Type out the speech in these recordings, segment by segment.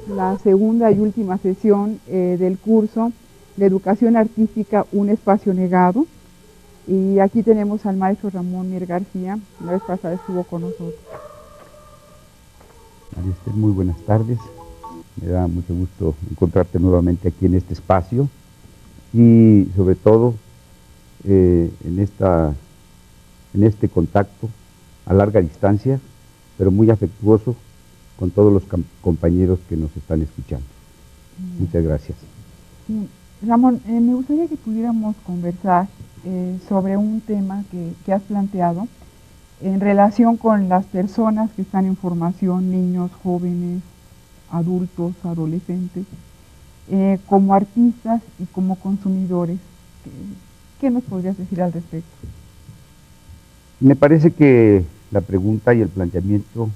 la segunda y última sesión del curso de Educación Artística, un espacio negado. Y aquí tenemos al maestro Ramón Mier García, la vez pasada estuvo con nosotros. María Esther, muy buenas tardes. Me da mucho gusto encontrarte nuevamente aquí en este espacio y sobre todo en este contacto a larga distancia, pero muy afectuoso con todos los compañeros que nos están escuchando. Muchas gracias. Sí. Ramón, me gustaría que pudiéramos conversar sobre un tema que has planteado en relación con las personas que están en formación, niños, jóvenes, adultos, adolescentes, como artistas y como consumidores. ¿Qué nos podrías decir al respecto? Me parece que la pregunta y el planteamiento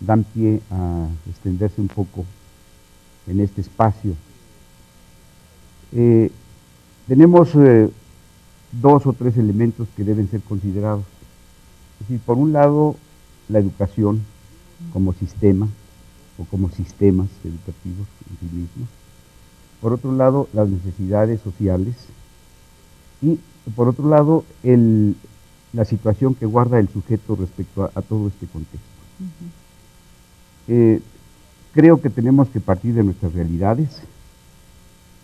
dan pie a extenderse un poco en este espacio. Tenemos dos o tres elementos que deben ser considerados. Es decir, por un lado, la educación como sistema o como sistemas educativos en sí mismos. Por otro lado, las necesidades sociales. Y por otro lado, la situación que guarda el sujeto respecto a todo este contexto. Creo que tenemos que partir de nuestras realidades.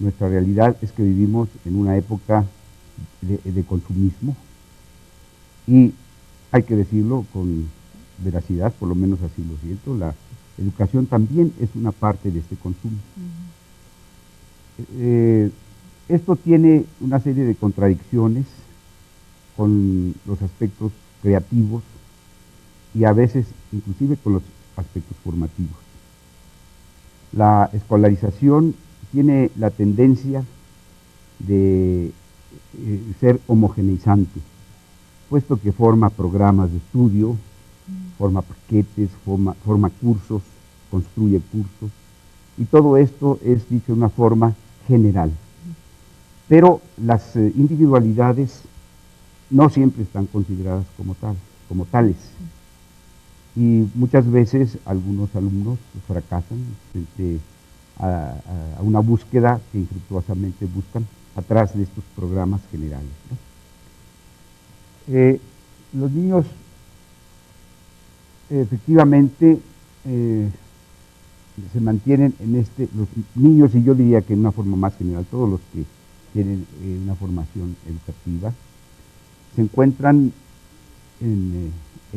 Nuestra realidad es que vivimos en una época de consumismo y hay que decirlo con veracidad, por lo menos así lo siento, la educación también es una parte de este consumo. Esto tiene una serie de contradicciones con los aspectos creativos y a veces inclusive con los aspectos formativos. La escolarización tiene la tendencia de ser homogeneizante, puesto que forma programas de estudio, forma paquetes, forma cursos, construye cursos, y todo esto es dicho de una forma general. Pero las individualidades no siempre están consideradas como tales. Y muchas veces algunos alumnos fracasan frente a una búsqueda que infructuosamente buscan atrás de estos programas generales, ¿no? Los niños efectivamente se mantienen los niños, y yo diría que en una forma más general, todos los que tienen una formación educativa, se encuentran en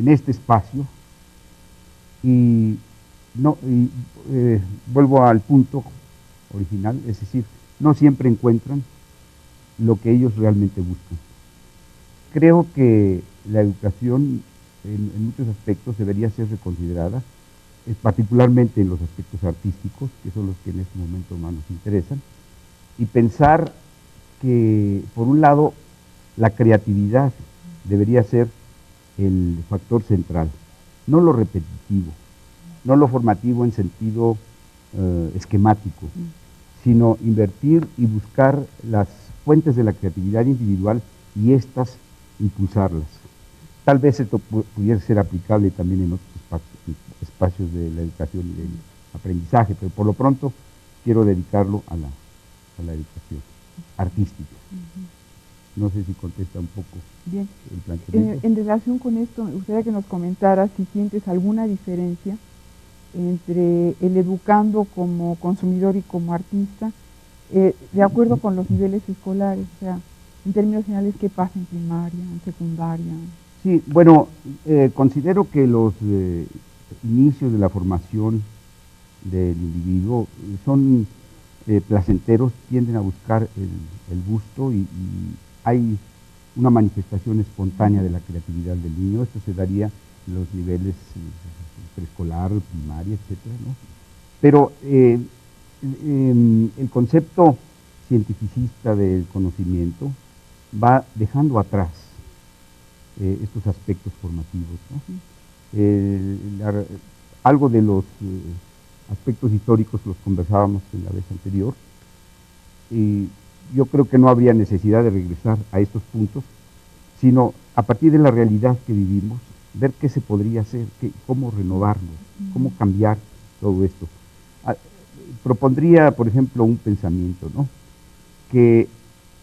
este espacio y vuelvo al punto original, es decir, no siempre encuentran lo que ellos realmente buscan. Creo que la educación en muchos aspectos debería ser reconsiderada, particularmente en los aspectos artísticos, que son los que en este momento más nos interesan, y pensar que, por un lado, la creatividad debería ser el factor central, no lo repetitivo, no lo formativo en sentido esquemático, sino invertir y buscar las fuentes de la creatividad individual y estas impulsarlas. Tal vez esto pudiera ser aplicable también en otros espacios de la educación y del aprendizaje, pero por lo pronto quiero dedicarlo a la educación artística. No sé si contesta un poco. Bien. El planteamiento. En relación con esto, me gustaría que nos comentaras si sientes alguna diferencia entre el educando como consumidor y como artista, de acuerdo con los niveles escolares, o sea, en términos generales, ¿qué pasa en primaria, en secundaria? Sí, bueno, considero que los inicios de la formación del individuo son placenteros, tienden a buscar el gusto y hay una manifestación espontánea de la creatividad del niño. Esto se daría en los niveles preescolar, primaria, etcétera, ¿no? Pero el concepto cientificista del conocimiento va dejando atrás estos aspectos formativos, ¿no? Algo de los aspectos históricos los conversábamos en la vez anterior, y yo creo que no habría necesidad de regresar a estos puntos, sino a partir de la realidad que vivimos, ver qué se podría hacer, cómo renovarlo, cómo cambiar todo esto. propondría, por ejemplo, un pensamiento, ¿no? Que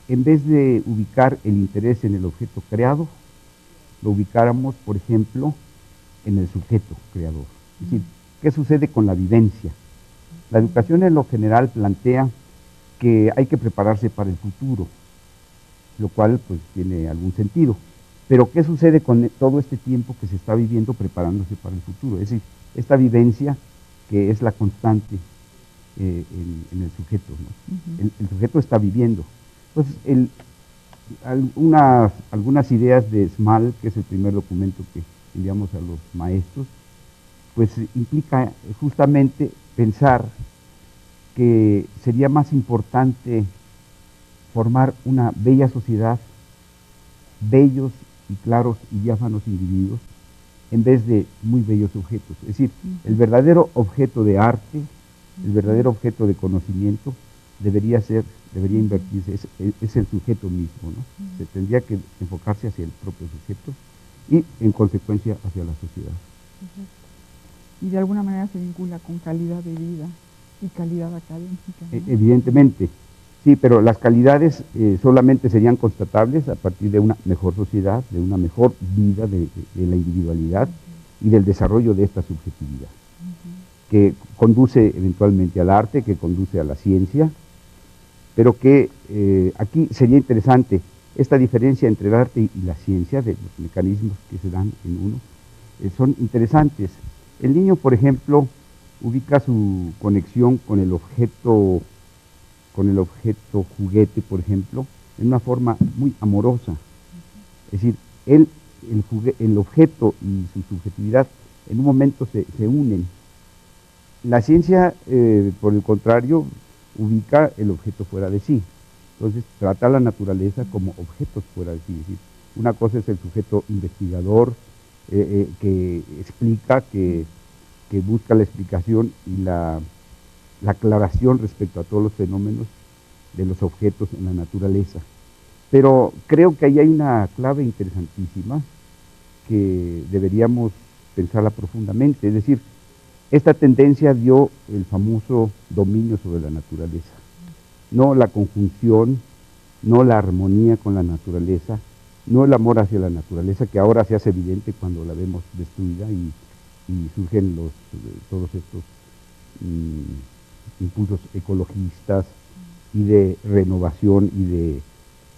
en vez de ubicar el interés en el objeto creado, lo ubicáramos, por ejemplo, en el sujeto creador. Es decir, ¿qué sucede con la vivencia? La educación en lo general plantea que hay que prepararse para el futuro, lo cual pues tiene algún sentido. Pero ¿qué sucede con todo este tiempo que se está viviendo preparándose para el futuro? Es decir, esta vivencia que es la constante en el sujeto, ¿no? El sujeto está viviendo. Entonces, algunas ideas de SMAL, que es el primer documento que enviamos a los maestros, pues implica justamente pensar que sería más importante formar una bella sociedad, bellos y claros y diáfanos individuos, en vez de muy bellos objetos. Es decir, el verdadero objeto de arte, el verdadero objeto de conocimiento, debería invertirse, es el sujeto mismo, ¿no? Se tendría que enfocarse hacia el propio sujeto y, en consecuencia, hacia la sociedad. Y de alguna manera se vincula con calidad de vida y calidad académica, ¿no? Evidentemente, sí, pero las calidades solamente serían constatables a partir de una mejor sociedad, de una mejor vida de la individualidad y del desarrollo de esta subjetividad, que conduce eventualmente al arte, que conduce a la ciencia, pero que aquí sería interesante esta diferencia entre el arte y la ciencia, de los mecanismos que se dan en uno, son interesantes. El niño, por ejemplo, ubica su conexión con el objeto juguete, por ejemplo, en una forma muy amorosa. Es decir, el objeto y su subjetividad en un momento se unen. La ciencia, por el contrario, ubica el objeto fuera de sí. Entonces, trata a la naturaleza como objetos fuera de sí. Es decir, una cosa es el sujeto investigador, que explica, que busca la explicación y la aclaración respecto a todos los fenómenos de los objetos en la naturaleza. Pero creo que ahí hay una clave interesantísima que deberíamos pensarla profundamente. Es decir, esta tendencia dio el famoso dominio sobre la naturaleza. No la conjunción, no la armonía con la naturaleza, no el amor hacia la naturaleza, que ahora se hace evidente cuando la vemos destruida y surgen todos estos impulsos ecologistas y de renovación y de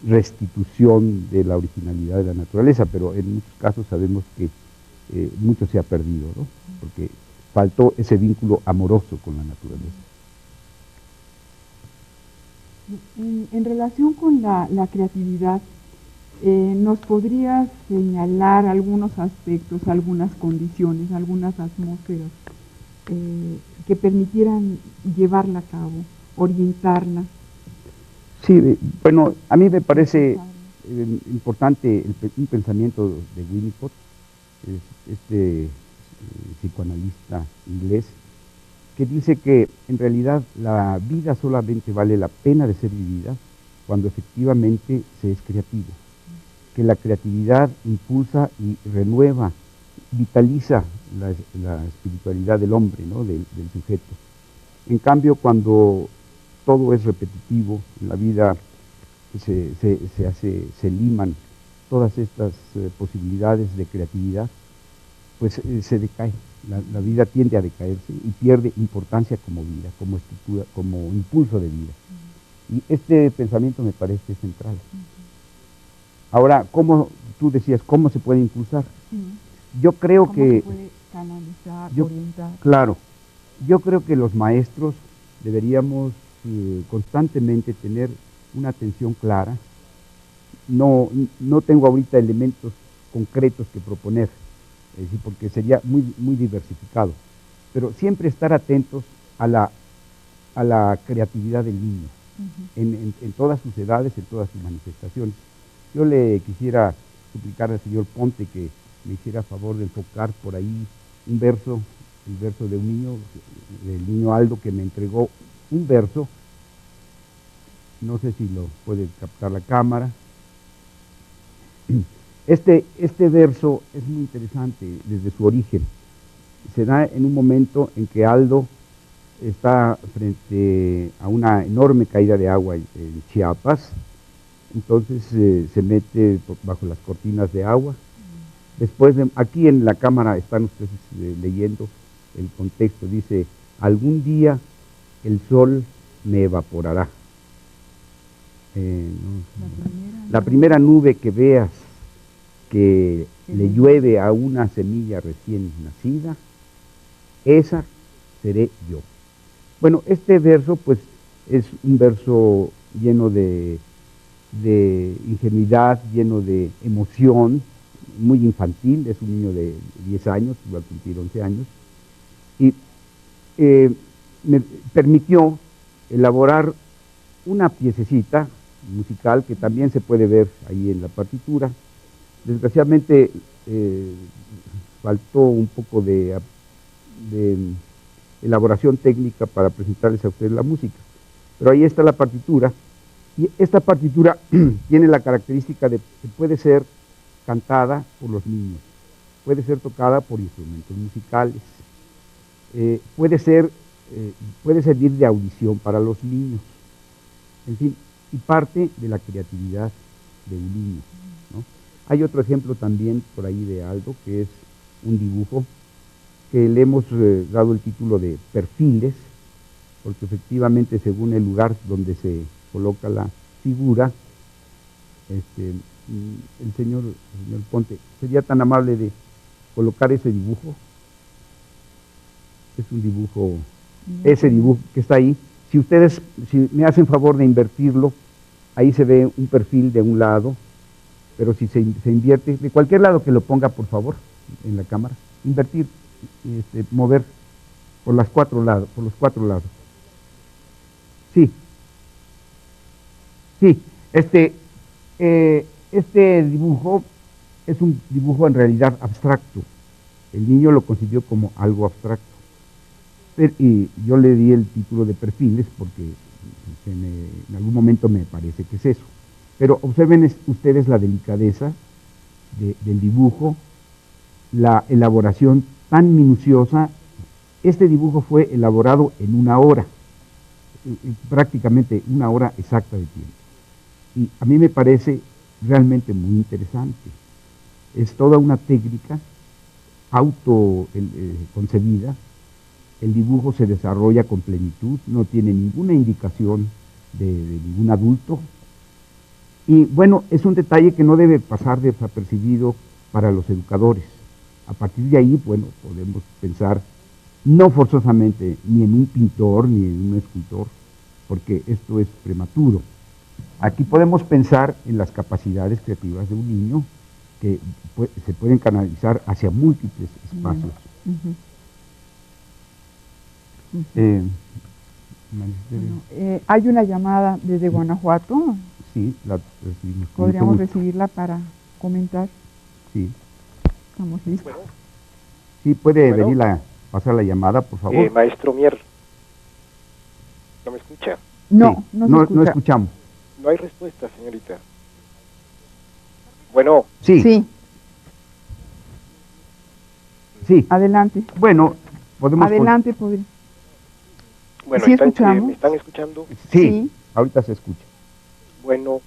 restitución de la originalidad de la naturaleza, pero en muchos casos sabemos que mucho se ha perdido, ¿no? Porque faltó ese vínculo amoroso con la naturaleza. En relación con la creatividad, ¿nos podrías señalar algunos aspectos, algunas condiciones, algunas atmósferas que permitieran llevarla a cabo, orientarla? Sí, bueno, a mí me parece importante un pensamiento de Winnicott, este psicoanalista inglés, que dice que en realidad la vida solamente vale la pena de ser vivida cuando efectivamente se es creativo, que la creatividad impulsa y renueva, vitaliza la espiritualidad del hombre, ¿no? del sujeto. En cambio, cuando todo es repetitivo, en la vida se liman todas estas posibilidades de creatividad, pues se decae, la vida tiende a decaerse y pierde importancia como vida, como estructura, como impulso de vida. Y este pensamiento me parece central. Ahora, ¿cómo tú decías, cómo se puede impulsar? Yo creo ¿Cómo que... se puede canalizar, orientar? Claro, yo creo que los maestros deberíamos constantemente tener una atención clara. No tengo ahorita elementos concretos que proponer, porque sería muy diversificado, pero siempre estar atentos a la creatividad del niño, en todas sus edades, en todas sus manifestaciones. Yo le quisiera suplicar al señor Ponte que me hiciera favor de enfocar por ahí un verso, el verso de un niño, del niño Aldo, que me entregó un verso. No sé si lo puede captar la cámara. Este verso es muy interesante desde su origen. Se da en un momento en que Aldo está frente a una enorme caída de agua en Chiapas, entonces se mete bajo las cortinas de agua. Después, aquí en la cámara están ustedes leyendo el contexto, dice, algún día el sol me evaporará. La primera nube que veas que le llueve a una semilla recién nacida, esa seré yo. Bueno, este verso pues es un verso lleno de ingenuidad, lleno de emoción, muy infantil, es un niño de 10 años, va a cumplir 11 años, y me permitió elaborar una piececita musical que también se puede ver ahí en la partitura. Desgraciadamente faltó un poco de elaboración técnica para presentarles a ustedes la música, pero ahí está la partitura, y esta partitura tiene la característica de que puede ser cantada por los niños, puede ser tocada por instrumentos musicales, puede servir de audición para los niños, en fin, y parte de la creatividad de un niño, ¿no? Hay otro ejemplo también por ahí de Aldo, que es un dibujo que le hemos dado el título de Perfiles, porque efectivamente según el lugar donde se coloca la figura, el señor Ponte, ¿sería tan amable de colocar ese dibujo? Es un dibujo, ese dibujo que está ahí. Si ustedes me hacen favor de invertirlo, ahí se ve un perfil de un lado, pero si se invierte, de cualquier lado que lo ponga, por favor, en la cámara, invertir, mover por los cuatro lados. Sí, sí, este dibujo es un dibujo en realidad abstracto. El niño lo concibió como algo abstracto. Y yo le di el título de Perfiles porque en algún momento me parece que es eso. Pero observen ustedes la delicadeza del dibujo, la elaboración tan minuciosa. Este dibujo fue elaborado en una hora, prácticamente una hora exacta de tiempo. Y a mí me parece realmente muy interesante. Es toda una técnica autoconcebida. El dibujo se desarrolla con plenitud, no tiene ninguna indicación de ningún adulto. Y bueno, es un detalle que no debe pasar desapercibido para los educadores. A partir de ahí, bueno, podemos pensar no forzosamente ni en un pintor ni en un escultor, porque esto es prematuro. Aquí podemos pensar en las capacidades creativas de un niño que se pueden canalizar hacia múltiples espacios. Hay una llamada desde Guanajuato. Sí, la recibimos. ¿Podríamos recibirla para comentar? Sí. Estamos listos. Bueno. Sí, puede venir pasar la llamada, por favor. Maestro Mier, ¿no me escucha? No, sí, no escuchamos. No hay respuesta, señorita. Bueno. Sí. Adelante. Bueno, podemos... Adelante, Bueno, ¿sí escuchamos? ¿me están escuchando? Sí, ahorita se escucha. Bueno.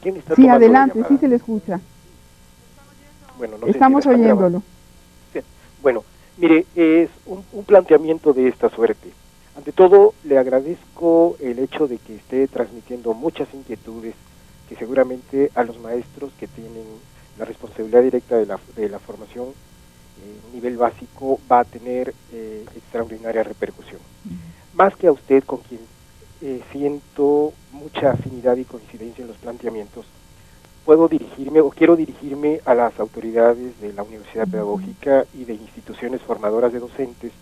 ¿Quién está sí, tomando adelante, la llamada? sí se le escucha. Bueno, no estamos sé si oyéndolo. Sí. Bueno, mire, es un planteamiento de esta suerte. Ante todo, le agradezco el hecho de que esté transmitiendo muchas inquietudes que seguramente a los maestros que tienen la responsabilidad directa de la formación nivel básico va a tener extraordinaria repercusión. Más que a usted, con quien siento mucha afinidad y coincidencia en los planteamientos, quiero dirigirme a las autoridades de la Universidad Pedagógica y de instituciones formadoras de docentes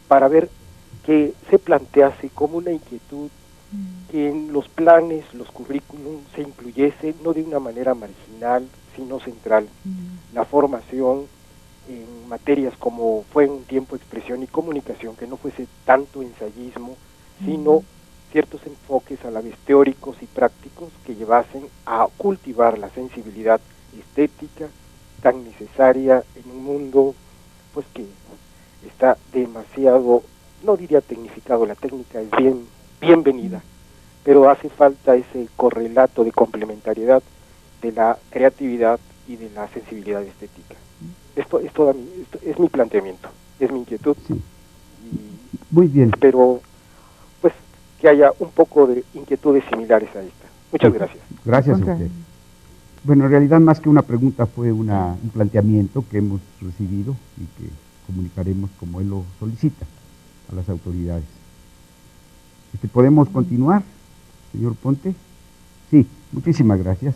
para ver que se plantease como una inquietud que en los planes, los currículum se incluyese no de una manera marginal, sino central, la formación en materias como fue en un tiempo expresión y comunicación, que no fuese tanto ensayismo, sino ciertos enfoques a la vez teóricos y prácticos que llevasen a cultivar la sensibilidad estética tan necesaria en un mundo pues que está demasiado, no diría tecnificado, la técnica es bienvenida, pero hace falta ese correlato de complementariedad de la creatividad y de la sensibilidad estética. Esto es mi planteamiento, es mi inquietud. Sí. Y muy bien. espero pues que haya un poco de inquietudes similares a esta. Muchas gracias. Gracias a usted. Bueno, en realidad más que una pregunta fue un planteamiento que hemos recibido y que comunicaremos como él lo solicita a las autoridades. ¿Podemos continuar, señor Ponte? Sí, muchísimas gracias.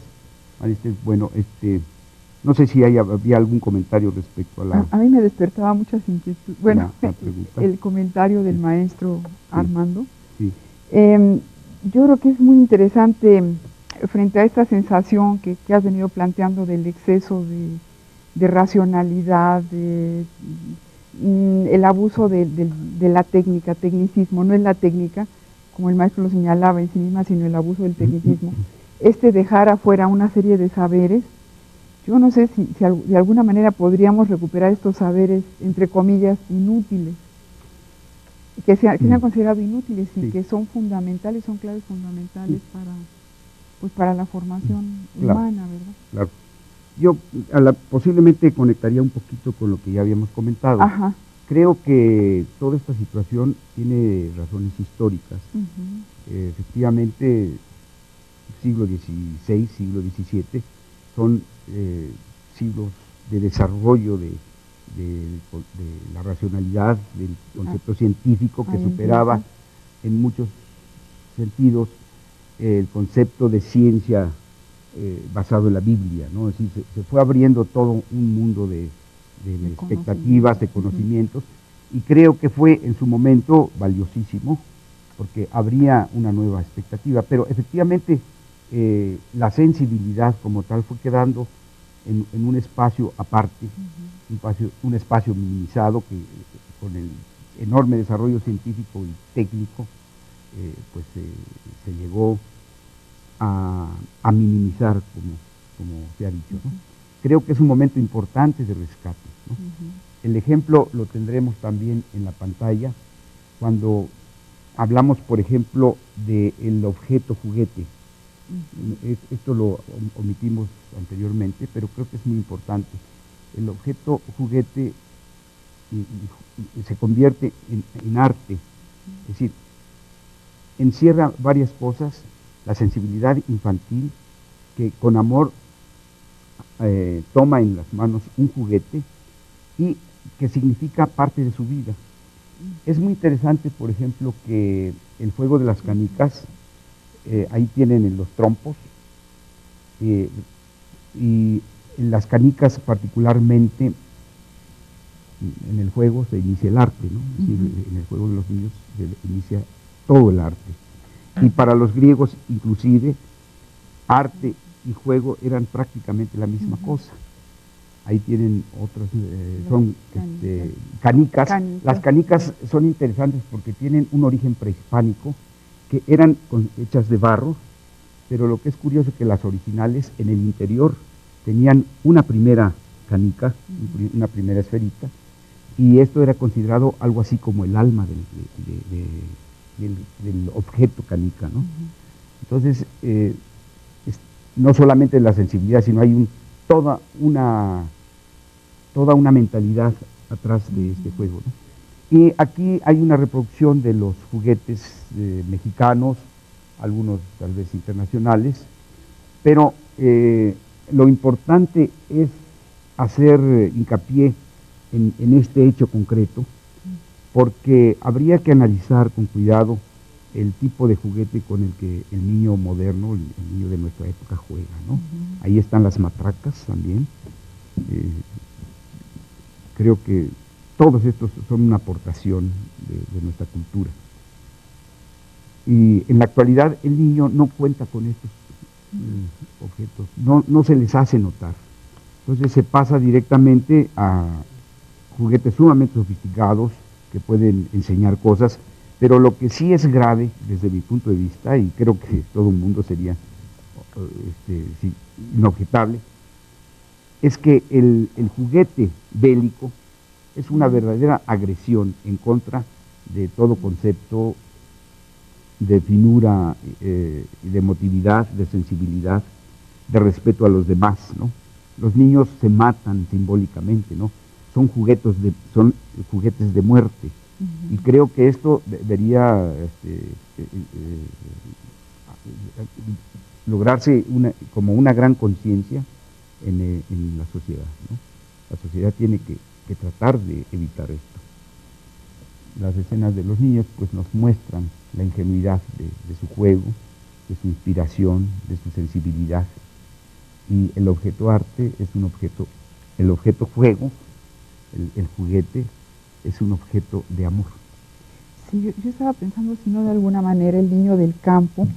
Bueno, no sé si había algún comentario respecto a la... A mí me despertaba muchas inquietudes. Bueno, la pregunta. El comentario del maestro Sí. Armando. Sí. Yo creo que es muy interesante frente a esta sensación que has venido planteando del exceso de racionalidad, el abuso de la técnica, tecnicismo. No es la técnica, como el maestro lo señalaba en sí misma, sino el abuso del tecnicismo. Dejar afuera una serie de saberes. Yo no sé si de alguna manera podríamos recuperar estos saberes, entre comillas, inútiles, que se han considerado inútiles y que son fundamentales, son claves fundamentales para la formación humana, ¿verdad? Claro. Yo posiblemente conectaría un poquito con lo que ya habíamos comentado. Ajá. Creo que toda esta situación tiene razones históricas. Efectivamente, siglo XVI, siglo XVII, son siglos de desarrollo de la racionalidad, del concepto científico que superaba en muchos sentidos el concepto de ciencia basado en la Biblia, ¿no? Es decir, se fue abriendo todo un mundo de expectativas, de conocimientos, y creo que fue en su momento valiosísimo, porque habría una nueva expectativa, pero efectivamente la sensibilidad como tal fue quedando en un espacio aparte, un espacio minimizado que con el enorme desarrollo científico y técnico pues se llegó a minimizar, como se ha dicho, ¿no? Creo que es un momento importante de rescate, ¿no? El ejemplo lo tendremos también en la pantalla cuando hablamos, por ejemplo, del objeto juguete. Esto lo omitimos anteriormente, pero creo que es muy importante. El objeto juguete se convierte en arte, es decir, encierra varias cosas, la sensibilidad infantil, que con amor toma en las manos un juguete y que significa parte de su vida. Es muy interesante, por ejemplo, que el juego de las canicas, ahí tienen los trompos, y en las canicas particularmente, en el juego se inicia el arte, ¿no? Es decir, en el juego de los niños se inicia todo el arte. Y para los griegos, inclusive, arte y juego eran prácticamente la misma cosa. Ahí tienen otras, son canicas. Las canicas son interesantes porque tienen un origen prehispánico, que eran hechas de barro, pero lo que es curioso es que las originales en el interior tenían una primera canica, una primera esferita, y esto era considerado algo así como el alma del objeto canica, ¿no? Entonces, no solamente la sensibilidad, sino hay toda una mentalidad atrás de este juego, ¿no? Y aquí hay una reproducción de los juguetes mexicanos, algunos tal vez internacionales, pero lo importante es hacer hincapié en este hecho concreto, porque habría que analizar con cuidado el tipo de juguete con el que el niño moderno, el niño de nuestra época juega, ¿no? Ahí están las matracas también. Creo que todos estos son una aportación de nuestra cultura. Y en la actualidad el niño no cuenta con estos objetos, no se les hace notar. Entonces se pasa directamente a juguetes sumamente sofisticados que pueden enseñar cosas, pero lo que sí es grave desde mi punto de vista, y creo que todo el mundo sería inobjetable, es que el juguete bélico Es una verdadera agresión en contra de todo concepto de finura, de emotividad, de sensibilidad, de respeto a los demás, ¿no? Los niños se matan simbólicamente, ¿no? Son juguetes de muerte. Y creo que esto debería lograrse como una gran conciencia en la sociedad, ¿no? La sociedad tiene que tratar de evitar esto. Las escenas de los niños pues nos muestran la ingenuidad de su juego, de su inspiración, de su sensibilidad. Y el objeto arte es un objeto, el objeto juego, el juguete, es un objeto de amor. Sí, yo estaba pensando si no de alguna manera el niño del campo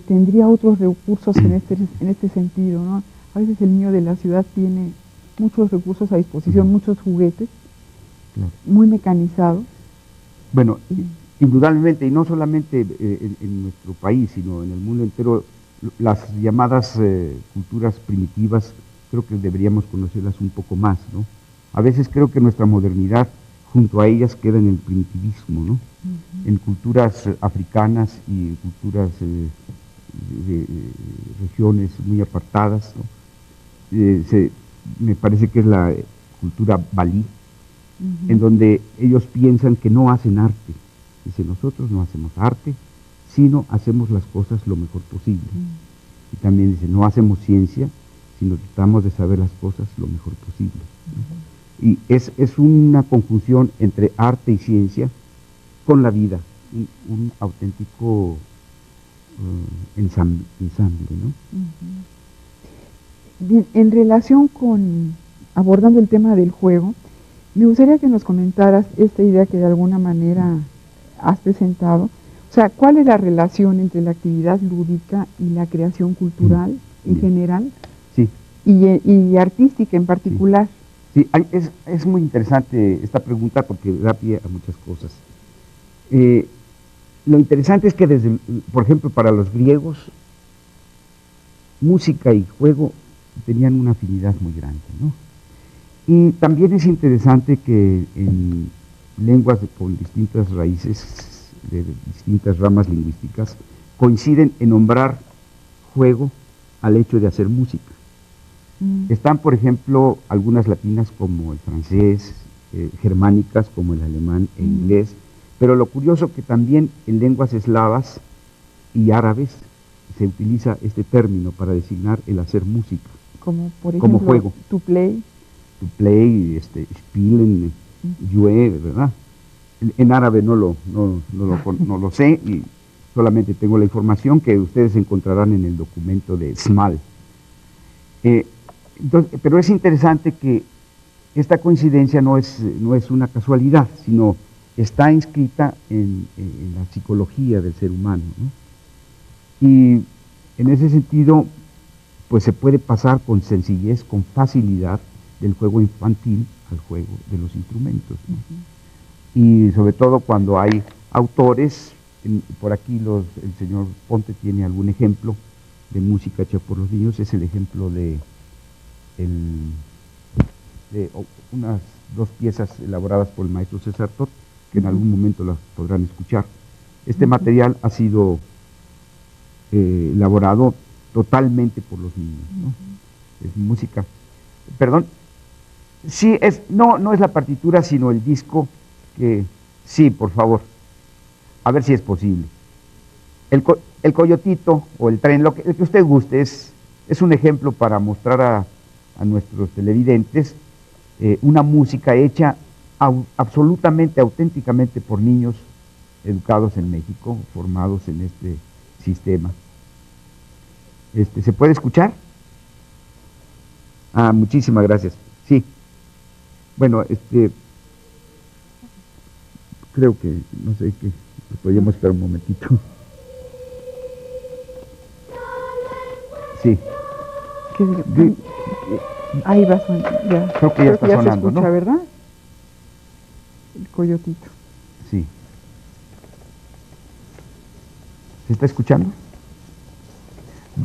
tendría otros recursos en este sentido, ¿no? A veces el niño de la ciudad tiene muchos recursos a disposición, muchos juguetes, claro, muy mecanizados. Bueno, indudablemente, y no solamente en nuestro país, sino en el mundo entero, las llamadas culturas primitivas, creo que deberíamos conocerlas un poco más, ¿no? A veces creo que nuestra modernidad, junto a ellas, queda en el primitivismo, ¿no? En culturas africanas y en culturas de regiones muy apartadas, ¿no? Me parece que es la cultura balí, en donde ellos piensan que no hacen arte. Dice, nosotros no hacemos arte, sino hacemos las cosas lo mejor posible. Y también dice, no hacemos ciencia, sino tratamos de saber las cosas lo mejor posible. Y es una conjunción entre arte y ciencia con la vida, un auténtico ensamble, ¿no? Bien, en relación con, abordando el tema del juego, me gustaría que nos comentaras esta idea que de alguna manera has presentado. O sea, ¿cuál es la relación entre la actividad lúdica y la creación cultural en general? Sí. Y artística en particular. Sí, es muy interesante esta pregunta porque da pie a muchas cosas. Lo interesante es que por ejemplo, para los griegos, música y juego tenían una afinidad muy grande, ¿no? Y también es interesante que en lenguas con distintas raíces, de distintas ramas lingüísticas, coinciden en nombrar juego al hecho de hacer música. Están, por ejemplo, algunas latinas como el francés, germánicas como el alemán e inglés, pero lo curioso que también en lenguas eslavas y árabes se utiliza este término para designar el hacer música. Como por ejemplo, como juego. To play, spielen, yue, ¿verdad? En árabe no lo sé y solamente tengo la información que ustedes encontrarán en el documento de Smal. Pero es interesante que esta coincidencia no es una casualidad, sino está inscrita en la psicología del ser humano, ¿no? Y en ese sentido, pues se puede pasar con sencillez, con facilidad, del juego infantil al juego de los instrumentos, ¿no? Y sobre todo cuando hay autores, por aquí el señor Ponte tiene algún ejemplo de música hecha por los niños, es el ejemplo de unas 2 piezas elaboradas por el maestro César Tot, que en algún momento las podrán escuchar. Este material ha sido elaborado totalmente por los niños, ¿no? Es música. Perdón. Sí, no es la partitura, sino el disco que... Sí, por favor. A ver si es posible. El coyotito o el tren, el que usted guste, es un ejemplo para mostrar a nuestros televidentes una música hecha absolutamente, auténticamente por niños educados en México, formados en este sistema. ¿Se puede escuchar? Muchísimas gracias. Sí. Bueno, creo que, no sé, que podríamos esperar un momentito. Sí. Ahí va sonando, ya. Creo que ya está sonando, se escucha, ¿no? ¿verdad? El coyotito. Sí. ¿Se está escuchando?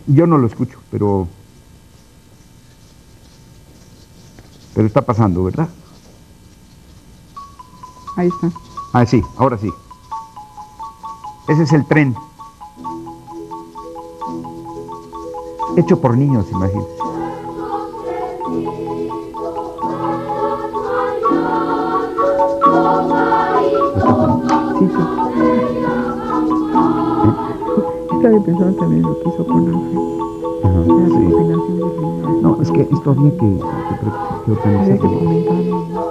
Yo no lo escucho, pero está pasando, ¿verdad? Ahí está. Ah, sí, ahora sí. Ese es el tren. Hecho por niños, imagínense. Sí, sí. Estaba pensando también en lo que hizo con Ángel. Ajá, La sí. recopilación de ritmos. No, es que esto había que Había que organizarlo. comentarlo.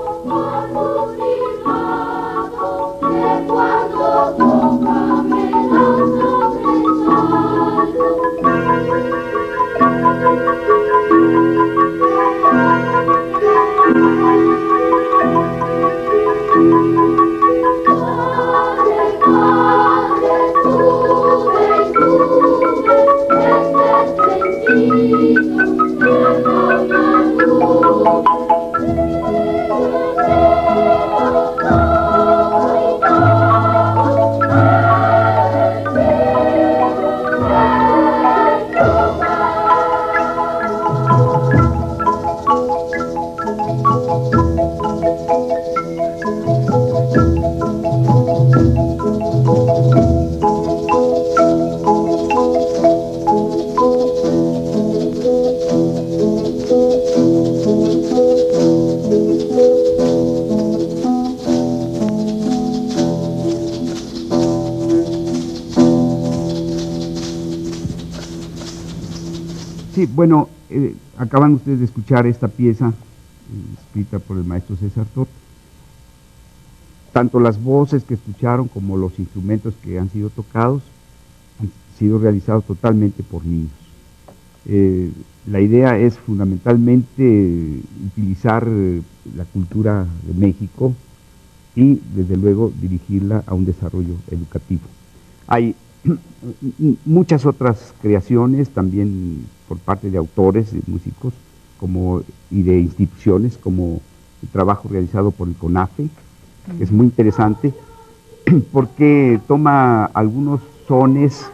Sí, bueno, acaban ustedes de escuchar esta pieza escrita por el maestro César Tot. Tanto las voces que escucharon como los instrumentos que han sido tocados han sido realizados totalmente por niños. La idea es fundamentalmente utilizar la cultura de México y desde luego dirigirla a un desarrollo educativo. Hay muchas otras creaciones también por parte de autores, de músicos y de instituciones, como el trabajo realizado por el CONAFE, que es muy interesante porque toma algunos sones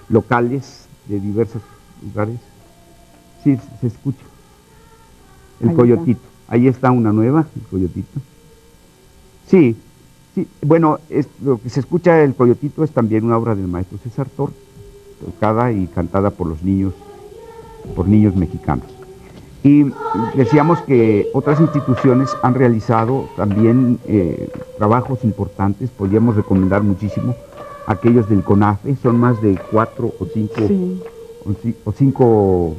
locales de diversos lugares. Sí, se escucha. El Ahí coyotito. Ahí está una nueva, el coyotito. Sí, sí. Bueno, lo que se escucha el coyotito es también una obra del maestro César Tot, tocada y cantada por niños mexicanos. Y decíamos que otras instituciones han realizado también trabajos importantes, podríamos recomendar muchísimo aquellos del CONAFE, son más de 4 o 5 Sí. o 5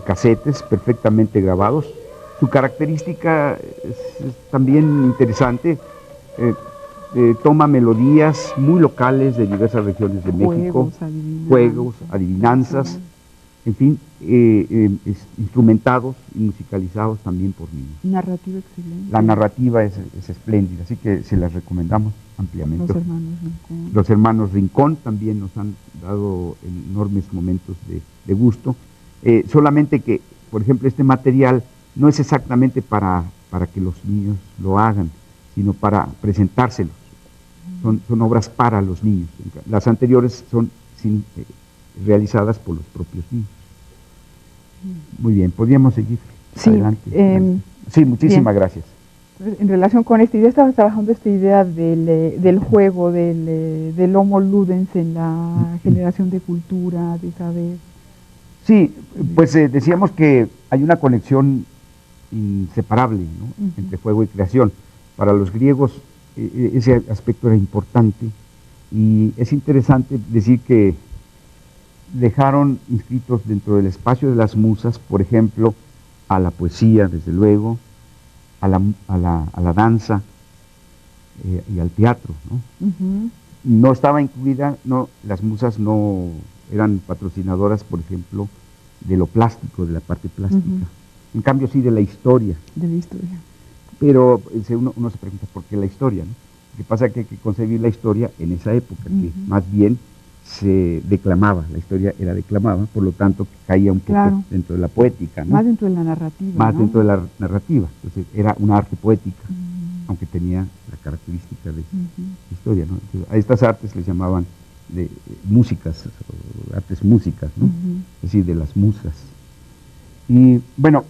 casetes perfectamente grabados. Su característica es también interesante, toma melodías muy locales de diversas regiones de México, juegos, adivinanzas, en fin, instrumentados y musicalizados también por niños. Narrativa excelente. La narrativa es espléndida, así que se las recomendamos ampliamente. Los hermanos Rincón. Los hermanos Rincón también nos han dado enormes momentos de gusto. Solamente que, por ejemplo, este material no es exactamente para que los niños lo hagan, sino para presentárselos. Son obras para los niños. Las anteriores son realizadas por los propios niños. Muy bien, podríamos seguir adelante. Sí, muchísimas gracias. En relación con esta idea, estabas trabajando esta idea del juego, del homo ludens en la generación de cultura, de saber. Sí, pues decíamos que hay una conexión inseparable, ¿no? Entre juego y creación. Para los griegos ese aspecto era importante y es interesante decir que dejaron inscritos dentro del espacio de las musas, por ejemplo, a la poesía, desde luego, a la danza y al teatro, ¿no? No estaba incluida, las musas no eran patrocinadoras, por ejemplo, de lo plástico, de la parte plástica. En cambio, sí de la historia. De la historia. Pero uno se pregunta, ¿por qué la historia, no? Lo que pasa es que hay que concebir la historia en esa época, que más bien se declamaba, la historia era declamada, por lo tanto caía un poco dentro de la poética, ¿no? Más dentro de la narrativa. Más dentro de la narrativa, entonces era un arte poética, aunque tenía la característica de historia, ¿no? Entonces, a estas artes les llamaban de músicas, artes músicas, ¿no? Es decir, de las musas. Y bueno,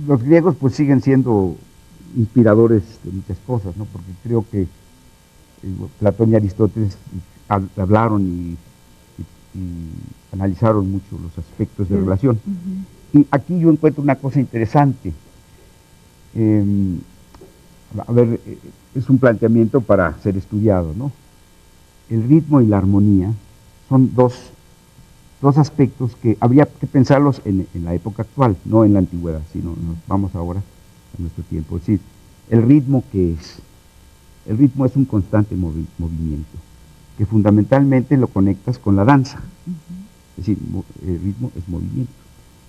los griegos pues siguen siendo inspiradores de muchas cosas, ¿no? Porque creo que Platón y Aristóteles hablaron y analizaron mucho los aspectos de relación. Y aquí yo encuentro una cosa interesante. A ver, es un planteamiento para ser estudiado, ¿no? El ritmo y la armonía son dos aspectos que habría que pensarlos en la época actual, no en la antigüedad, sino nos vamos ahora a nuestro tiempo. Es decir, el ritmo, ¿qué es? El ritmo es un constante movimiento, que fundamentalmente lo conectas con la danza. Es decir, el ritmo es movimiento.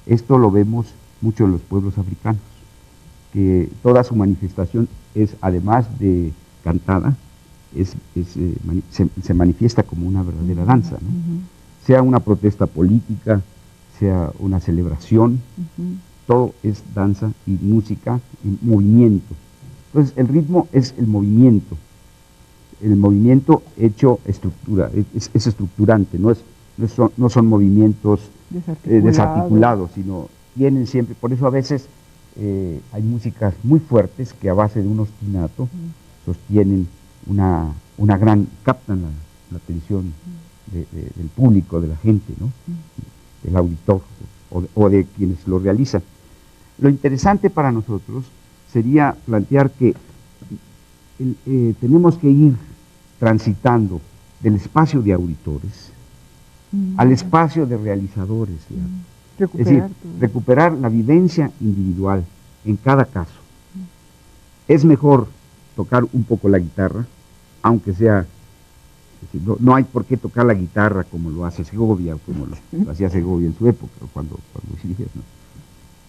Esto lo vemos mucho en los pueblos africanos, que toda su manifestación es, además de cantada, se manifiesta como una verdadera danza, ¿no? Sea una protesta política, sea una celebración, todo es danza y música y movimiento. Entonces el ritmo es el movimiento hecho estructura, es estructurante, no son movimientos desarticulados, sino tienen siempre, por eso a veces hay músicas muy fuertes que a base de un ostinato sostienen captan la atención del público, de la gente, ¿no? Del auditor o de quienes lo realizan. Lo interesante para nosotros sería plantear que tenemos que ir transitando del espacio de auditores al espacio de realizadores. Es decir, recuperar la vivencia individual en cada caso. Es mejor tocar un poco la guitarra, aunque sea, no hay por qué tocar la guitarra como lo hace Segovia, o como lo hacía Segovia en su época, cuando sigues, ¿no?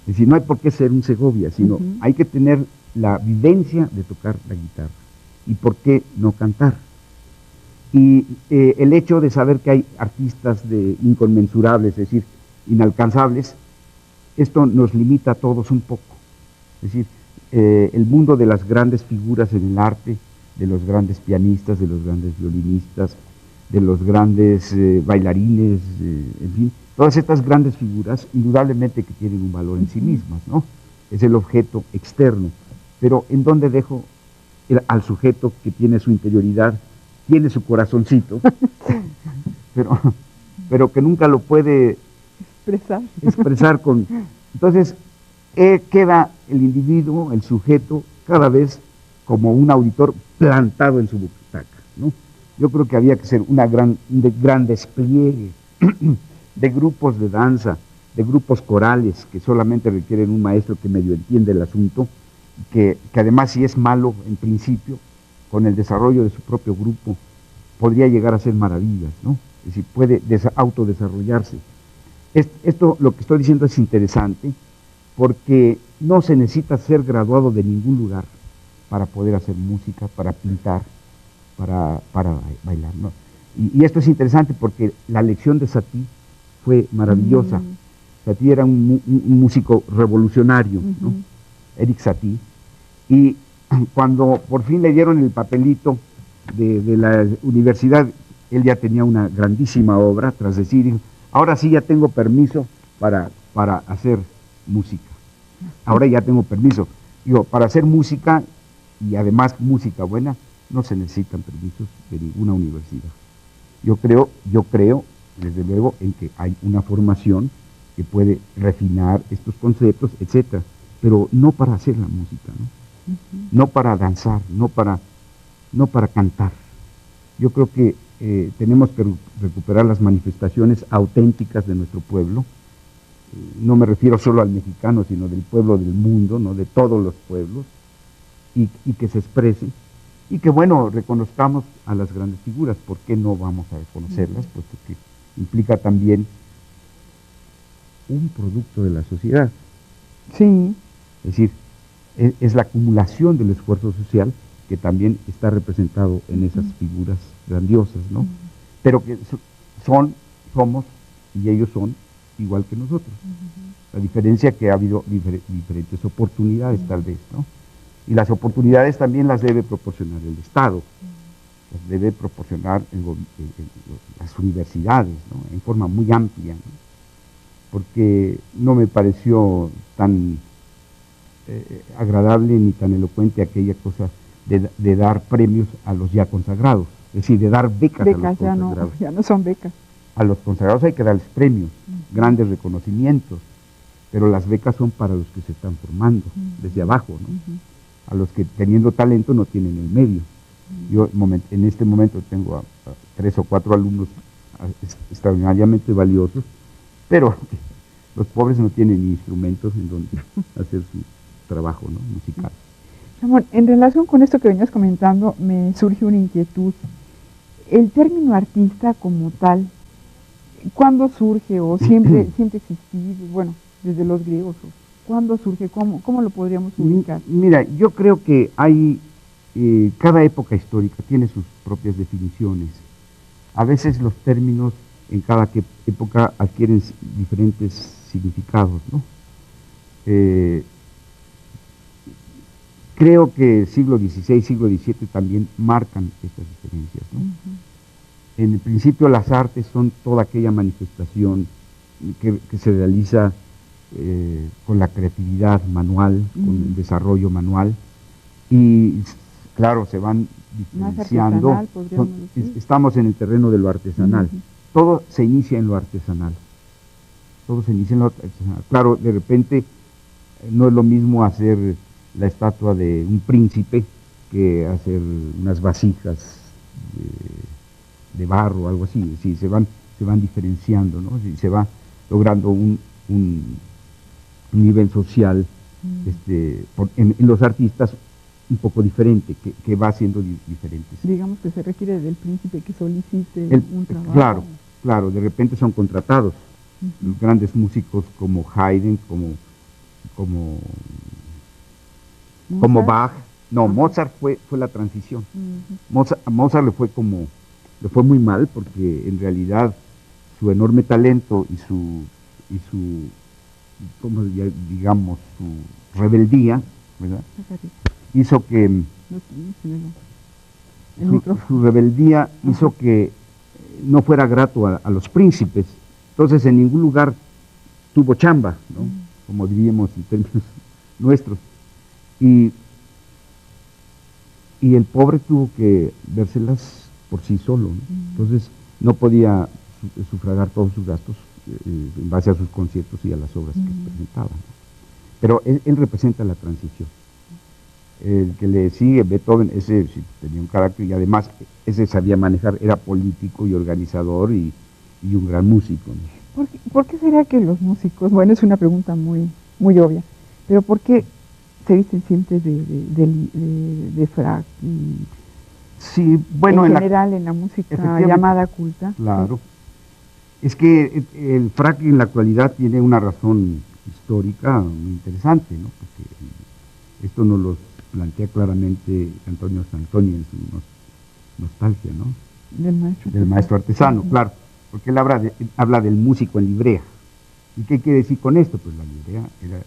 Es decir, no hay por qué ser un Segovia, sino hay que tener la vivencia de tocar la guitarra. ¿Y por qué no cantar? Y el hecho de saber que hay artistas inconmensurables, es decir, inalcanzables, esto nos limita a todos un poco. Es decir, el mundo de las grandes figuras en el arte, de los grandes pianistas, de los grandes violinistas, de los grandes bailarines, en fin, todas estas grandes figuras, indudablemente que tienen un valor en sí mismas, ¿no? Es el objeto externo, pero ¿en dónde dejo al sujeto que tiene su interioridad, tiene su corazoncito, pero que nunca lo puede expresar con... Entonces, queda el individuo, el sujeto, cada vez como un auditor plantado en su butaca, ¿no? Yo creo que había que ser un gran despliegue de grupos de danza, de grupos corales que solamente requieren un maestro que medio entiende el asunto, que además, si es malo en principio, con el desarrollo de su propio grupo podría llegar a ser maravillas, ¿no? Es decir, puede autodesarrollarse. Esto, lo que estoy diciendo, es interesante porque no se necesita ser graduado de ningún lugar para poder hacer música, para pintar, para bailar, ¿no? Y esto es interesante porque la lección de Satie fue maravillosa. Satie era un músico revolucionario, ¿no? Eric Satie, y cuando por fin le dieron el papelito de la universidad, él ya tenía una grandísima obra, tras decir, ahora sí ya tengo permiso para hacer música. Ahora ya tengo permiso. Digo, para hacer música, y además música buena, no se necesitan permisos de ninguna universidad. Yo creo, desde luego, en que hay una formación que puede refinar estos conceptos, etcétera, pero no para hacer la música, ¿no? No para danzar, no para cantar. Yo creo que tenemos que recuperar las manifestaciones auténticas de nuestro pueblo. No me refiero solo al mexicano, sino del pueblo del mundo, ¿no? De todos los pueblos, y que se exprese, y que, bueno, reconozcamos a las grandes figuras. ¿Por qué no vamos a reconocerlas? Puesto que implica también un producto de la sociedad. Sí. Es decir, es la acumulación del esfuerzo social que también está representado en esas figuras grandiosas, ¿no? Pero que somos, y ellos son igual que nosotros. La diferencia que ha habido diferentes oportunidades, tal vez, ¿no? Y las oportunidades también las debe proporcionar el Estado, las debe proporcionar las universidades, ¿no? En forma muy amplia, ¿no? Porque no me pareció tan agradable ni tan elocuente aquella cosa de dar premios a los ya consagrados, es decir, de dar becas a los consagrados. Ya no son becas. A los consagrados hay que darles premios, grandes reconocimientos, pero las becas son para los que se están formando, desde abajo, ¿no? A los que teniendo talento no tienen el medio. Yo en este momento tengo a 3 o 4 alumnos extraordinariamente valiosos, pero los pobres no tienen ni instrumentos en donde hacer su trabajo, ¿no?, musical. Ramón, en relación con esto que venías comentando, me surge una inquietud. El término artista como tal, ¿cuándo surge o siempre ha existido? Bueno, desde los griegos, ¿cuándo surge? ¿Cómo lo podríamos ubicar? Mira, yo creo que hay, cada época histórica tiene sus propias definiciones. A veces los términos en cada época adquieren diferentes significados, ¿no? Creo que siglo XVI, siglo XVII también marcan estas diferencias, ¿no? En el principio las artes son toda aquella manifestación que se realiza con la creatividad manual, con el desarrollo manual, y claro, se van diferenciando. Estamos en el terreno de lo artesanal. Todo se inicia en lo artesanal. Todo se inicia en lo artesanal. Claro, de repente no es lo mismo hacer la estatua de un príncipe que hacer unas vasijas de barro o algo así. Sí, se van diferenciando, ¿no? Sí, se va logrando un nivel social en los artistas un poco diferente, que va siendo diferente. Digamos que se requiere del príncipe que solicite un trabajo. Claro, de repente son contratados. Los grandes músicos como Haydn, como Bach. No, Mozart fue la transición. A Mozart le fue muy mal, porque en realidad su enorme talento y su ¿cómo digamos? Su rebeldía, ¿verdad?, hizo que su rebeldía hizo que no fuera grato a los príncipes. Entonces en ningún lugar tuvo chamba, ¿no?, como diríamos en términos nuestros. Y el pobre tuvo que vérselas por sí solo, ¿no? Entonces no podía sufragar todos sus gastos en base a sus conciertos y a las obras que presentaba, ¿no? Pero él representa la transición. El que le sigue, Beethoven, ese sí tenía un carácter, y además ese sabía manejar, era político y organizador y un gran músico, ¿no? ¿Por qué será que los músicos, bueno, es una pregunta muy, muy obvia, pero por qué se visten siempre de frac? Sí, bueno, en general en la música llamada culta. Claro. Es que el frac en la actualidad tiene una razón histórica muy interesante, ¿no? Porque esto nos lo plantea claramente Antonio Santoni en su nostalgia, ¿no?, del maestro artesano, claro, porque él habla del músico en librea. ¿Y qué quiere decir con esto? Pues la librea era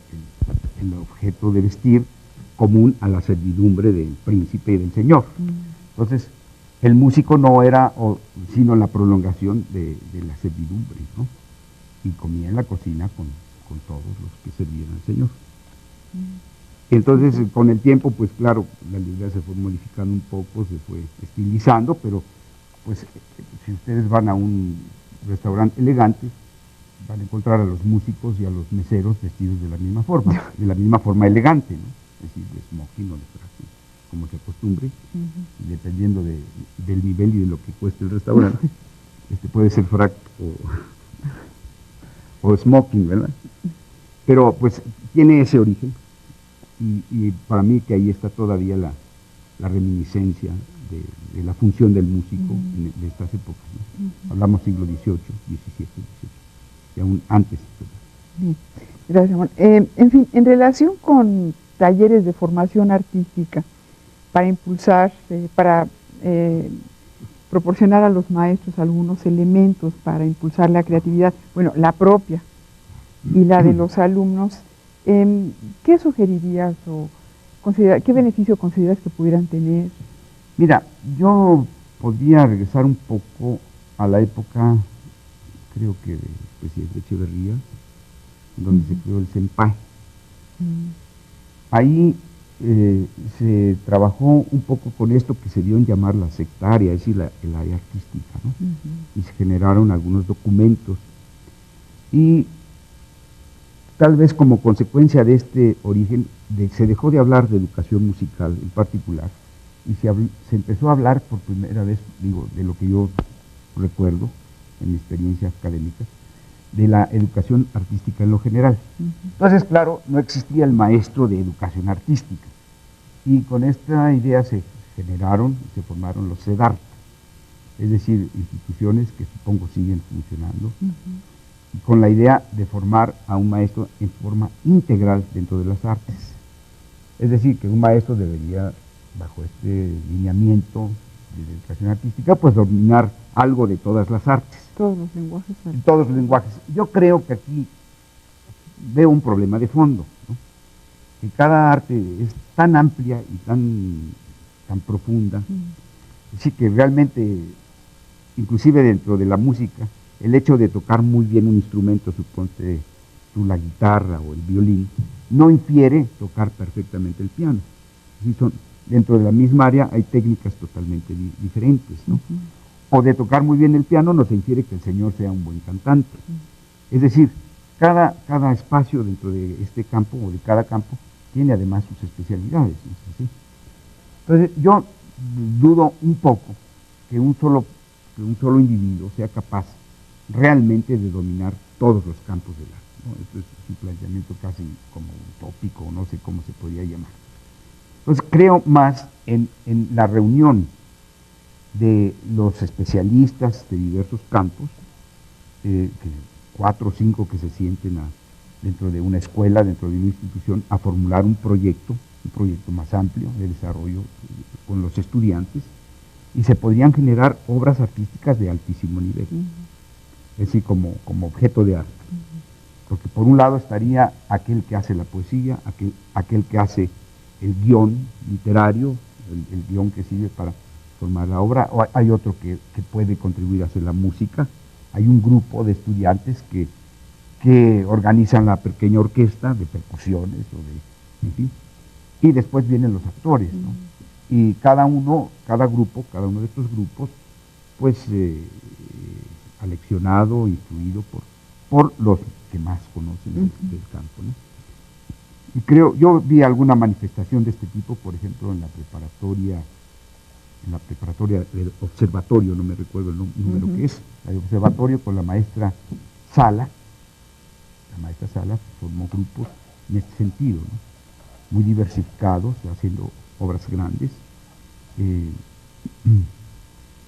el objeto de vestir común a la servidumbre del príncipe y del señor. Entonces, el músico no era sino la prolongación de la servidumbre, ¿no? Y comía en la cocina con todos los que servían al señor. Entonces, con el tiempo, pues claro, la librea se fue modificando un poco, se fue estilizando, pero pues si ustedes van a un restaurante elegante, van a encontrar a los músicos y a los meseros vestidos de la misma forma elegante, ¿no? Es decir, de smoking o de traje, como se acostumbre, dependiendo del nivel y de lo que cueste el restaurante. Puede ser frac o smoking, ¿verdad? Pero pues tiene ese origen, y para mí que ahí está todavía la reminiscencia de la función del músico de estas épocas, ¿no? Hablamos siglo XVIII, XVII, XVIII, y aún antes. Bien. Gracias, Ramón. En fin, en relación con talleres de formación artística para impulsar, para proporcionar a los maestros algunos elementos para impulsar la creatividad, bueno, la propia y la de los alumnos, ¿qué sugerirías o qué beneficio consideras que pudieran tener? Mira, yo podría regresar un poco a la época, creo que del presidente Echeverría, donde se creó el Senpai. Ahí se trabajó un poco con esto que se dio en llamar la sectaria, es decir, el área artística, ¿no? Y se generaron algunos documentos. Y tal vez como consecuencia de este origen, se dejó de hablar de educación musical en particular, y se empezó a hablar por primera vez, digo, de lo que yo recuerdo en mi experiencia académica, de la educación artística en lo general. Entonces, claro, no existía el maestro de educación artística. Y con esta idea se generaron, se formaron los CEDART, es decir, instituciones que supongo siguen funcionando, con la idea de formar a un maestro en forma integral dentro de las artes. Es decir, que un maestro debería, bajo este lineamiento de educación artística, pues dominar algo de todas las artes. Todos los lenguajes. Todos los lenguajes. Yo creo que aquí veo un problema de fondo, ¿no? Que cada arte es tan amplia y tan profunda, así que realmente, inclusive dentro de la música, el hecho de tocar muy bien un instrumento, suponte tú la guitarra o el violín, no infiere tocar perfectamente el piano. Dentro de la misma área hay técnicas totalmente diferentes, ¿no? O de tocar muy bien el piano no se infiere que el señor sea un buen cantante. Es decir, cada espacio dentro de este campo o de cada campo tiene además sus especialidades, ¿no? ¿Sí? Entonces yo dudo un poco que un solo individuo sea capaz realmente de dominar todos los campos del arte, ¿no? Esto es un planteamiento casi como utópico, no sé cómo se podría llamar. Entonces creo más en la reunión de los especialistas de diversos campos, 4 o 5 que se sienten dentro de una escuela, dentro de una institución, a formular un proyecto más amplio de desarrollo con los estudiantes, y se podrían generar obras artísticas de altísimo nivel, es decir, como objeto de arte. Porque por un lado estaría aquel que hace la poesía, aquel que hace el guión literario, el guión que sirve para formar la obra, o hay otro que puede contribuir a hacer la música. Hay un grupo de estudiantes que organizan la pequeña orquesta de percusiones, en fin, y después vienen los actores, ¿no? Y cada uno de estos grupos, pues aleccionado, instruido por los que más conocen del campo, ¿no? Y yo vi alguna manifestación de este tipo, por ejemplo, en la preparatoria del observatorio, no me recuerdo el número que es, el observatorio, con la maestra Sala. La maestra Sala formó grupos en este sentido, ¿no? Muy diversificados, haciendo obras grandes.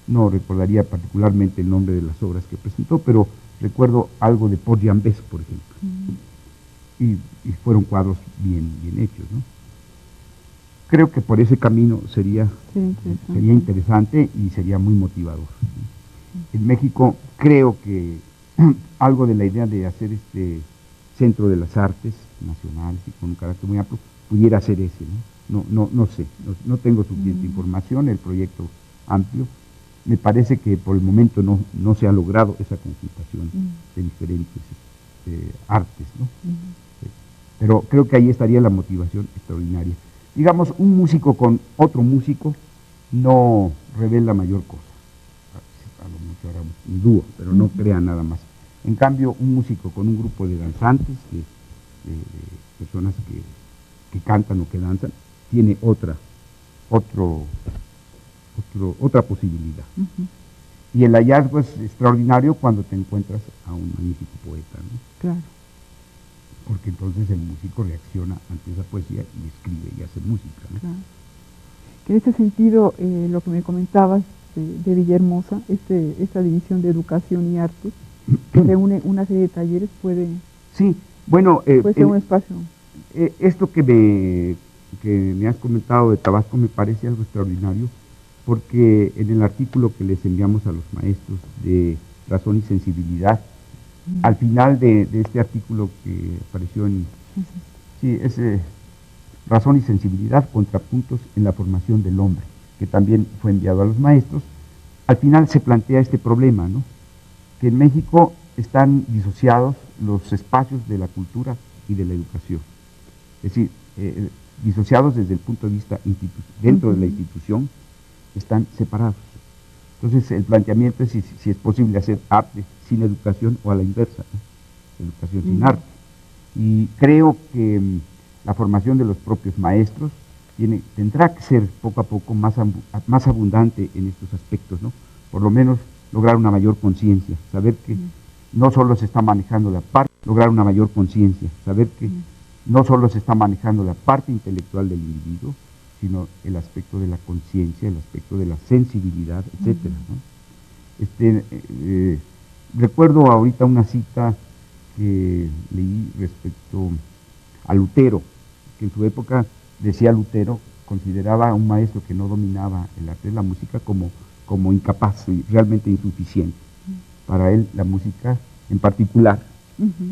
No recordaría particularmente el nombre de las obras que presentó, pero recuerdo algo de Paul Jambés, por ejemplo. Y fueron cuadros bien hechos, ¿no? Creo que por ese camino sería interesante y sería muy motivador. En México creo que algo de la idea de hacer este centro de las artes nacionales y con un carácter muy amplio pudiera ser ese, ¿no? No sé, no tengo suficiente información. El proyecto amplio, me parece que por el momento no se ha logrado esa conjuntación de diferentes artes, ¿no? Pero creo que ahí estaría la motivación extraordinaria. Digamos, un músico con otro músico no revela mayor cosa. A lo mucho hará un dúo, pero no crea nada más. En cambio, un músico con un grupo de danzantes, de personas que cantan o que danzan, tiene otra posibilidad. Y el hallazgo es extraordinario cuando te encuentras a un magnífico poeta, ¿no? Claro. Porque entonces el músico reacciona ante esa poesía y escribe y hace música, ¿no? Claro. Que en ese sentido, lo que me comentabas de Villahermosa, esta división de educación y arte, que reúne una serie de talleres, puede ser un espacio. Esto que me has comentado de Tabasco me parece algo extraordinario, porque en el artículo que les enviamos a los maestros de Razón y Sensibilidad, al final de este artículo que apareció Razón y Sensibilidad, contrapuntos en la formación del hombre, que también fue enviado a los maestros, al final se plantea este problema, ¿no? Que en México están disociados los espacios de la cultura y de la educación. Es decir, disociados desde el punto de vista dentro de la institución, están separados. Entonces el planteamiento es si es posible hacer arte sin educación o a la inversa, ¿no? Educación sin arte. Y creo que la formación de los propios maestros tendrá que ser poco a poco más abundante en estos aspectos, ¿no? Por lo menos lograr una mayor conciencia, saber que no solo se está manejando la parte, lograr una mayor conciencia, saber que no solo se está manejando la parte intelectual del individuo, sino el aspecto de la conciencia, el aspecto de la sensibilidad, etcétera, ¿no? Recuerdo ahorita una cita que leí respecto a Lutero, que en su época decía Lutero, consideraba a un maestro que no dominaba el arte de la música como incapaz y realmente insuficiente. Para él la música en particular,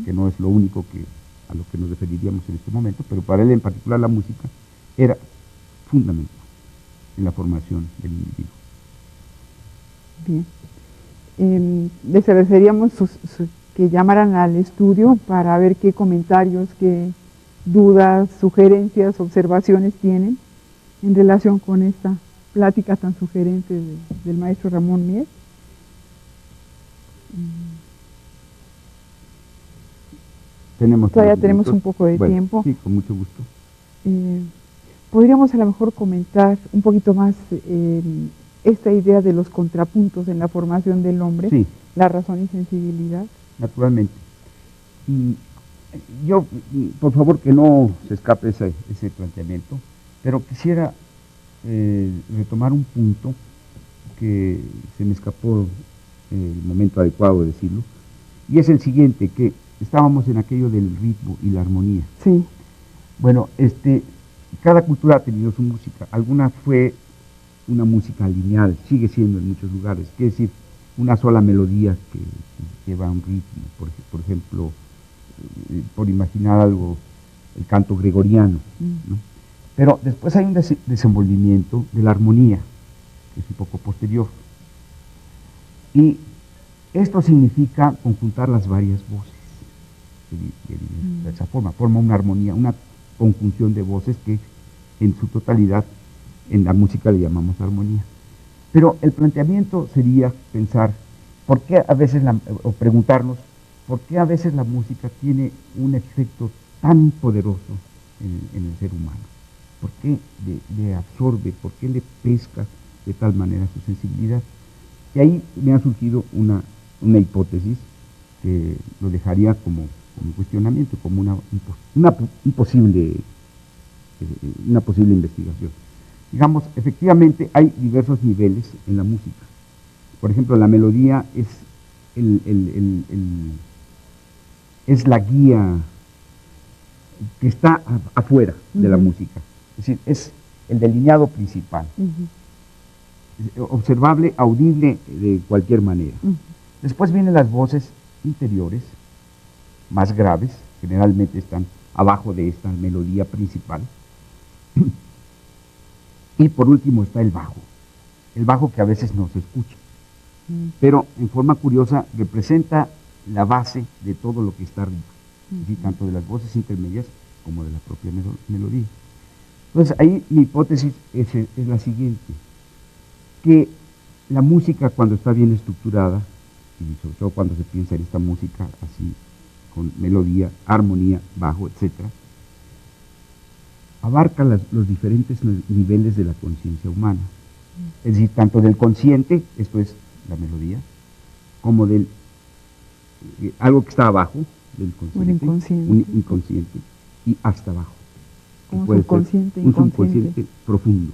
que no es lo único a lo que nos referiríamos en este momento, pero para él en particular la música era fundamental en la formación del individuo. Bien. Les agradeceríamos que llamaran al estudio para ver qué comentarios, qué dudas, sugerencias, observaciones tienen en relación con esta plática tan sugerente del maestro Ramón Mier. Todavía tenemos un poco de tiempo. Sí, con mucho gusto. Podríamos a lo mejor comentar un poquito más esta idea de los contrapuntos en la formación del hombre, sí, la razón y sensibilidad. Naturalmente. Yo, por favor, que no se escape ese planteamiento, pero quisiera retomar un punto que se me escapó el momento adecuado de decirlo, y es el siguiente, que estábamos en aquello del ritmo y la armonía. Sí. Bueno, cada cultura ha tenido su música. Alguna fue una música lineal, sigue siendo en muchos lugares, quiere decir, una sola melodía que lleva un ritmo, por ejemplo, por imaginar algo, el canto gregoriano, ¿no? Pero después hay un desenvolvimiento de la armonía, que es un poco posterior. Y esto significa conjuntar las varias voces. De esa forma una armonía, una conjunción de voces que en su totalidad en la música le llamamos armonía. Pero el planteamiento sería pensar, ¿por qué a veces o preguntarnos, ¿por qué a veces la música tiene un efecto tan poderoso en el ser humano? ¿Por qué le absorbe? ¿Por qué le pesca de tal manera su sensibilidad? Y ahí me ha surgido una hipótesis que lo dejaría como un cuestionamiento, como una posible investigación. Digamos, efectivamente hay diversos niveles en la música. Por ejemplo, la melodía es la guía que está afuera de la música. Es decir, es el delineado principal. Observable, audible de cualquier manera. Después vienen las voces interiores, más graves, generalmente están abajo de esta melodía principal. Y por último está el bajo que a veces no se escucha, pero en forma curiosa representa la base de todo lo que está arriba, tanto de las voces intermedias como de la propia melodía. Entonces ahí mi hipótesis es la siguiente, que la música cuando está bien estructurada, y sobre todo cuando se piensa en esta música así, con melodía, armonía, bajo, etcétera, abarca los diferentes niveles de la conciencia humana. Es decir, tanto del consciente, esto es la melodía, como del algo que está abajo del consciente, un inconsciente, y hasta abajo. Como subconsciente, un subconsciente profundo,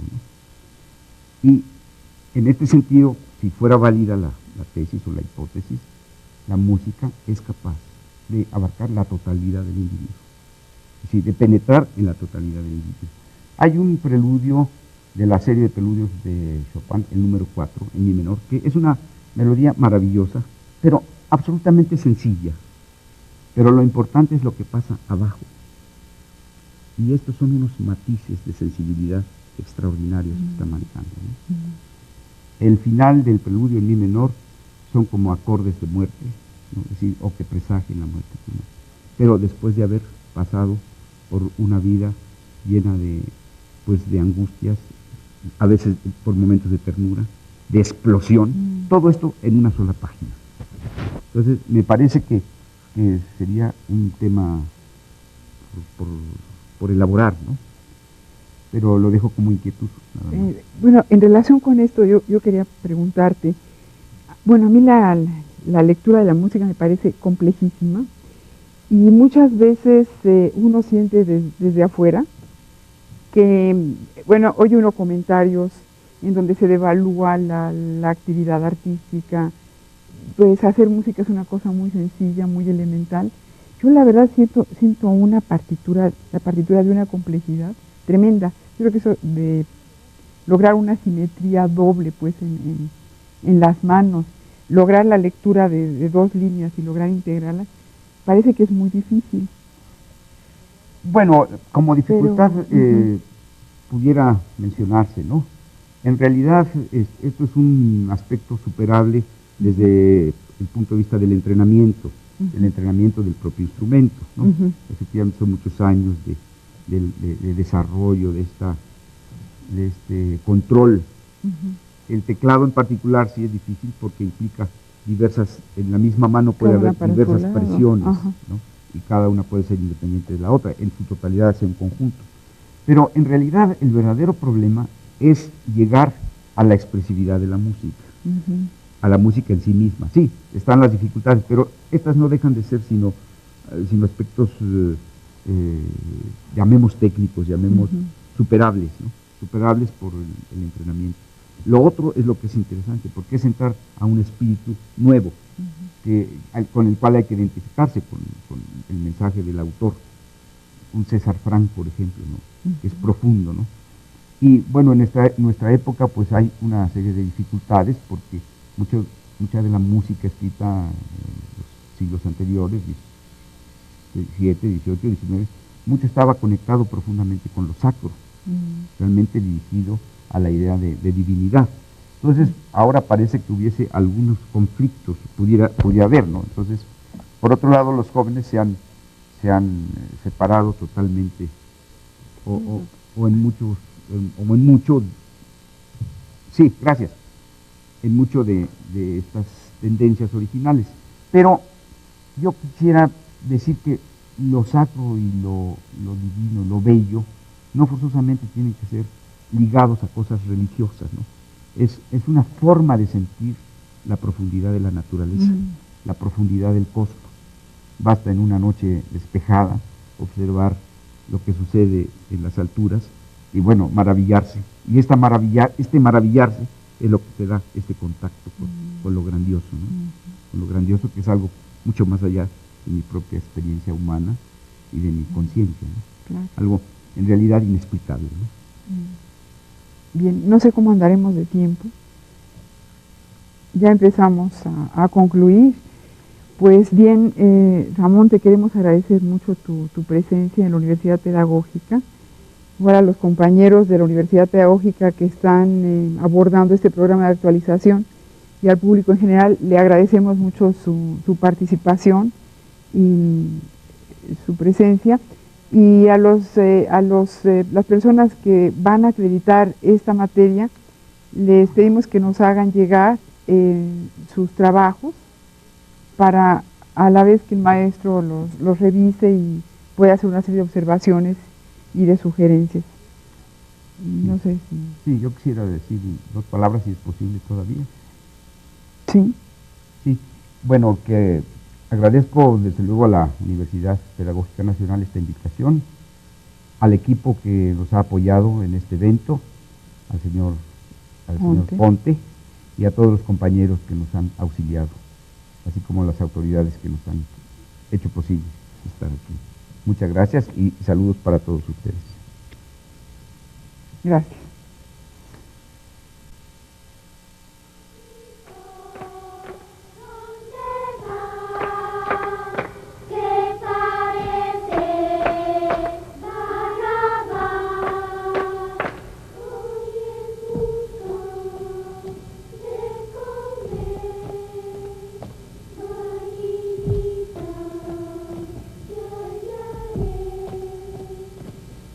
¿no? Y en este sentido, si fuera válida la tesis o la hipótesis, la música es capaz de abarcar la totalidad del individuo. Es decir, de penetrar en la totalidad del individuo. Hay un preludio de la serie de preludios de Chopin, el número 4, en mi menor, que es una melodía maravillosa, pero absolutamente sencilla. Pero lo importante es lo que pasa abajo. Y estos son unos matices de sensibilidad extraordinarios que está manejando, ¿no? El final del preludio en mi menor son como acordes de muerte, ¿no? Es decir, o que presagian la muerte. Pero después de haber pasado por una vida llena de, pues, de angustias, a veces por momentos de ternura, de explosión, todo esto en una sola página. Entonces, me parece que sería un tema por elaborar, ¿no? Pero lo dejo como inquietud. Nada más. Bueno, en relación con esto, yo quería preguntarte, bueno, a mí la lectura de la música me parece complejísima y muchas veces uno siente desde afuera que, bueno, oye uno comentarios en donde se devalúa la actividad artística, pues hacer música es una cosa muy sencilla, muy elemental. Yo la verdad siento la partitura de una complejidad tremenda. Yo creo que eso de lograr una simetría doble pues en las manos, lograr la lectura de dos líneas y lograr integrarlas, parece que es muy difícil. Bueno, como dificultad pudiera mencionarse, ¿no? En realidad esto es un aspecto superable desde el punto de vista del entrenamiento del propio instrumento, ¿no? Efectivamente son muchos años de desarrollo de este control. El teclado en particular sí es difícil porque implica en la misma mano puede haber diversas presiones, ¿no? Y cada una puede ser independiente de la otra, en su totalidad es un conjunto. Pero en realidad el verdadero problema es llegar a la expresividad de la música, a la música en sí misma. Sí, están las dificultades, pero estas no dejan de ser sino aspectos, llamemos técnicos, llamemos superables, ¿no? Superables por el entrenamiento. Lo otro es lo que es interesante, porque es entrar a un espíritu nuevo, con el cual hay que identificarse con el mensaje del autor. Un César Frank, por ejemplo, ¿no? Que es profundo, ¿no? Y bueno, en nuestra época pues hay una serie de dificultades, porque mucha de la música escrita en los siglos anteriores, 17, 18, 19, mucho estaba conectado profundamente con lo sacro, realmente dirigido a la idea de divinidad. Entonces, ahora parece que hubiese algunos conflictos, pudiera haber, ¿no? Entonces, por otro lado, los jóvenes se han separado totalmente, o en mucho, sí, gracias, en mucho de estas tendencias originales. Pero yo quisiera decir que lo sacro y lo divino, lo bello, no forzosamente tienen que ser ligados a cosas religiosas, ¿no? Es una forma de sentir la profundidad de la naturaleza, la profundidad del cosmos. Basta en una noche despejada observar lo que sucede en las alturas y bueno, maravillarse. Y este maravillarse es lo que te da este contacto con lo grandioso, ¿no? Con lo grandioso, que es algo mucho más allá de mi propia experiencia humana y de mi conciencia, ¿no? Claro. Algo en realidad inexplicable, ¿no? Bien, no sé cómo andaremos de tiempo. Ya empezamos a concluir. Pues bien, Ramón, te queremos agradecer mucho tu presencia en la Universidad Pedagógica. Igual a los compañeros de la Universidad Pedagógica que están abordando este programa de actualización y al público en general, le agradecemos mucho su participación y su presencia. Y a las personas que van a acreditar esta materia, les pedimos que nos hagan llegar sus trabajos para, a la vez que el maestro los revise y pueda hacer una serie de observaciones y de sugerencias. No sé si... Sí, yo quisiera decir dos palabras, si es posible todavía. Sí. Sí, bueno, que agradezco desde luego a la Universidad Pedagógica Nacional esta invitación, al equipo que nos ha apoyado en este evento, al señor Ponte, y a todos los compañeros que nos han auxiliado, así como a las autoridades que nos han hecho posible estar aquí. Muchas gracias y saludos para todos ustedes. Gracias.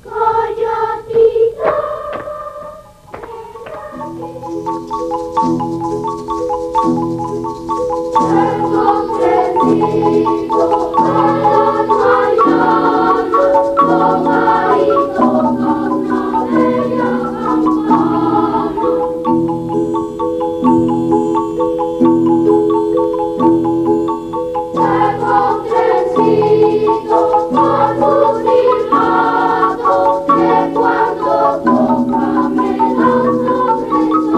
Coyo Cuando toca me dan sobresalto.